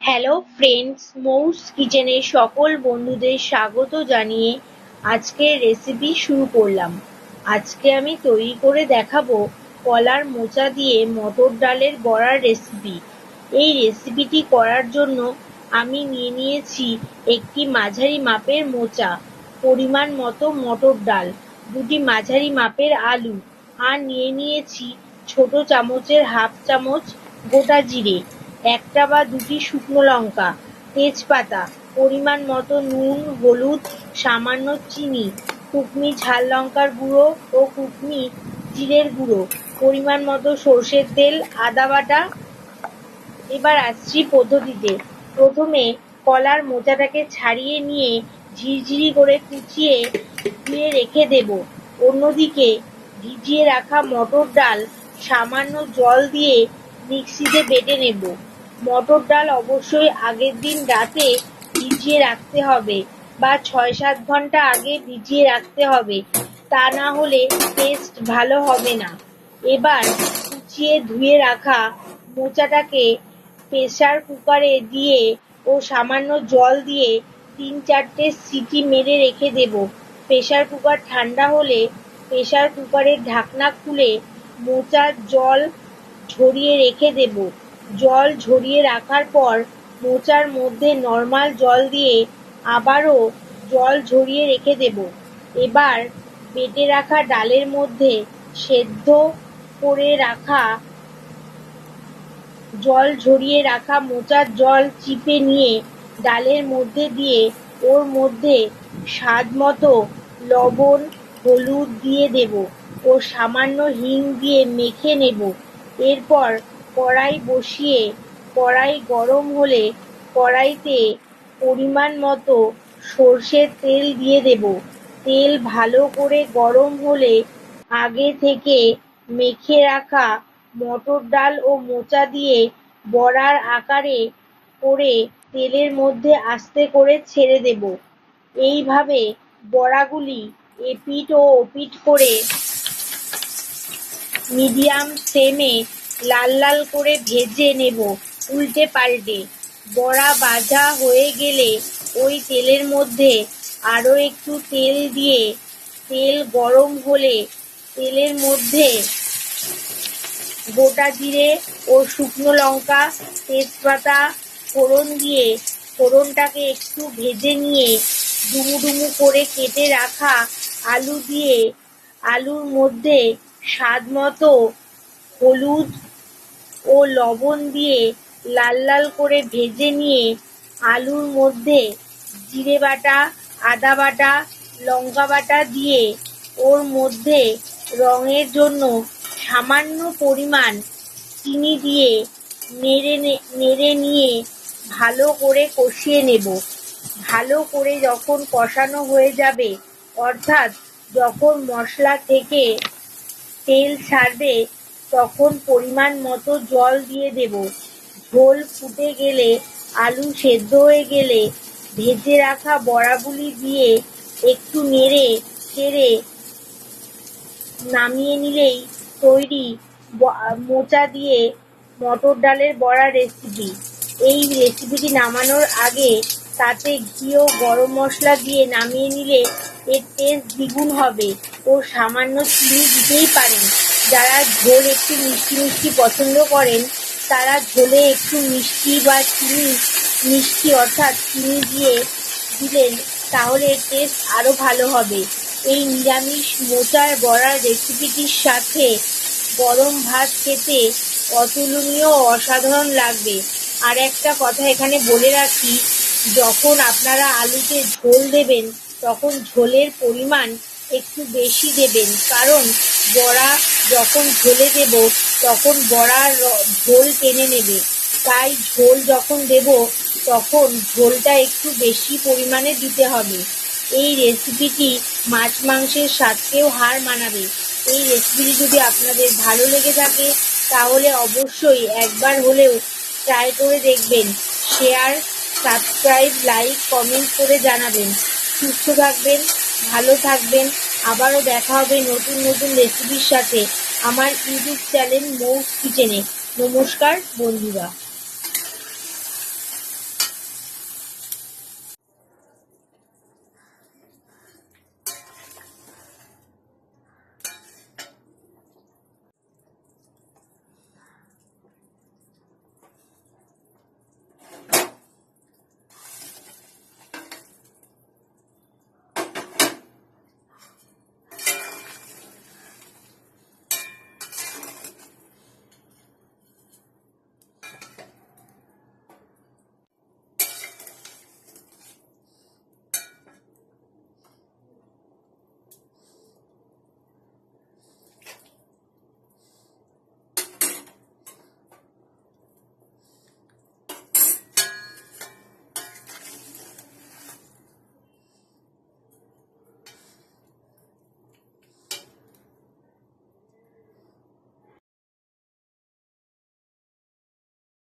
Hello friends, মৌস কিচেনে সকল বন্ধুদের স্বাগত জানিয়ে আজকের রেসিপি শুরু করলাম। আজকে আমি তৈরি করে দেখাবো কলার মোচা দিয়ে মটর ডালের বড়ার রেসিপি। এই রেসিপিটি করার জন্য আমি নিয়ে নিয়েছি একটি মাঝারি মাপের মোচা, পরিমাণ মতো মটর ডাল, দুটি মাঝারি মাপের আলু, আর নিয়ে নিয়েছি ছোট চামচের হাফ চামচ গোটা জিরে, একটা বা দুটি শুকনো লঙ্কা, তেজপাতা, পরিমাণ মতো নুন, হলুদ, সামান্য চিনি, কুকমি ঝাল লঙ্কার গুঁড়ো ও কুকমি জিরের গুঁড়ো, পরিমাণ মতো সর্ষের তেল, আদা বাটা। এবার আসছি পদ্ধতিতে। প্রথমে কলার মোচাটাকে ছাড়িয়ে নিয়ে ঝিরঝিরি করে কুচিয়ে ধুয়ে রেখে দেব। অন্যদিকে ভিজিয়ে রাখা মটর ডাল সামান্য জল দিয়ে মিক্সিতে বেটে নেব। মটর ডাল অবশ্যই আগের দিন রাতে ভিজিয়ে রাখতে হবে বা ৬-৭ ঘন্টা আগে ভিজিয়ে রাখতে হবে, তা না হলে টেস্ট ভালো হবে না। এবার কুচিয়ে ধুয়ে রাখা মোচাটাকে প্রেসার কুকারে দিয়ে ও সামান্য জল দিয়ে ৩-৪টে সিটি মেরে রেখে দেব। প্রেসার কুকার ঠান্ডা হলে প্রেসার কুকারের ঢাকনা খুলে মোচার জল ঝরিয়ে রেখে দেব। জল ঝরিয়ে রাখার পর মোচার মধ্যে নর্মাল জল দিয়ে আবারও জল ঝরিয়ে রেখে দেব। এবার বেটে রাখা ডালের মধ্যে সেদ্ধ করে রাখা জল ঝরিয়ে রাখা মোচার জল চিপে নিয়ে ডালের মধ্যে দিয়ে ওর মধ্যে স্বাদ মতো লবণ, হলুদ দিয়ে দেব ও সামান্য হিং দিয়ে মেখে নেব। এরপর কড়াই বসিয়ে কড়াই গরম হলে কড়াইতে পরিমাণ মতো সর্ষের তেল দিয়ে দেব। তেল ভালো করে গরম হলে আগে থেকে মেখে রাখা মটর ডাল ও মোচা দিয়ে বড়ার আকারে করে তেলের মধ্যে আস্তে করে ছেড়ে দেব। এইভাবে বড়াগুলি এপিঠ ও ওপিঠ করে মিডিয়াম ফ্লেমে লাল লাল করে ভেজে নেব, উল্টে পাল্টে। বড়া ভাজা হয়ে গেলে ওই তেলের মধ্যে আরও একটু তেল দিয়ে তেল গরম হলে তেলের মধ্যে গোটা জিরে ও শুকনো লঙ্কা, তেজপাতা ফোড়ন দিয়ে ফোড়নটাকে একটু ভেজে নিয়ে ডুমু ডুমু করে কেটে রাখা আলু দিয়ে আলুর মধ্যে স্বাদ মতো হলুদ ও লবণ দিয়ে লাল লাল করে ভেজে নিয়ে আলুর মধ্যে জিরে বাটা, আদা বাটা, লঙ্কা বাটা দিয়ে ওর মধ্যে রঙের জন্য সামান্য পরিমাণ চিনি দিয়ে নেড়ে নিয়ে ভালো করে কষিয়ে নেব। ভালো করে যখন কষানো হয়ে যাবে, অর্থাৎ যখন মশলা থেকে তেল ছাড়বে, তখন পরিমাণ মতো জল দিয়ে দেব। ঝোল ফুটে গেলে, আলু সেদ্ধ হয়ে গেলে ভেজে রাখা বড়াগুলি দিয়ে একটু নেড়ে চেড়ে নামিয়ে নিলেই তৈরি মোচা দিয়ে মটর ডালের বড়া রেসিপি। এই রেসিপিটি নামানোর আগে তাতে ঘি ও গরম মশলা দিয়ে নামিয়ে নিলে এর টেস্ট দ্বিগুণ হবে। ও সামান্য চিনি দিতেই পারেন। যারা ঝোল একটু মিষ্টি মিষ্টি পছন্দ করেন, তারা ঝোলে একটু মিষ্টি বা মিষ্টি অর্থাৎ চিনি দিয়ে দিলেন, তাহলে এর টেস্ট আরও ভালো হবে। এই নিরামিষ মোচার বড়ার রেসিপিটির সাথে গরম ভাত খেতে অতুলনীয় ও অসাধারণ লাগবে। আর একটা কথা এখানে বলে রাখি, যখন আপনারা আলুতে ঝোল দেবেন, তখন ঝোলের পরিমাণ একটু বেশি দেবেন, কারণ বড়া যখন ঝোলে দেব তখন বড়ার ঝোল টেনে নেবে। তাই ঝোল যখন দেব তখন ঝোলটা একটু বেশি পরিমাণে দিতে হবে। এই রেসিপিটি মাছ মাংসের স্বাদকেও হার মানাবে। এই রেসিপিটি যদি আপনাদের ভালো লেগে থাকে, তাহলে অবশ্যই একবার হলেও ট্রাই করে দেখবেন। শেয়ার, সাবস্ক্রাইব, লাইক, কমেন্ট করে জানাবেন। সুস্থ থাকবেন, ভালো থাকবেন। আবারও দেখা হবে নতুন নতুন রেসিপির সাথে আমার ইউটিউব চ্যানেল মৌস কিচেনে। নমস্কার বন্ধুরা।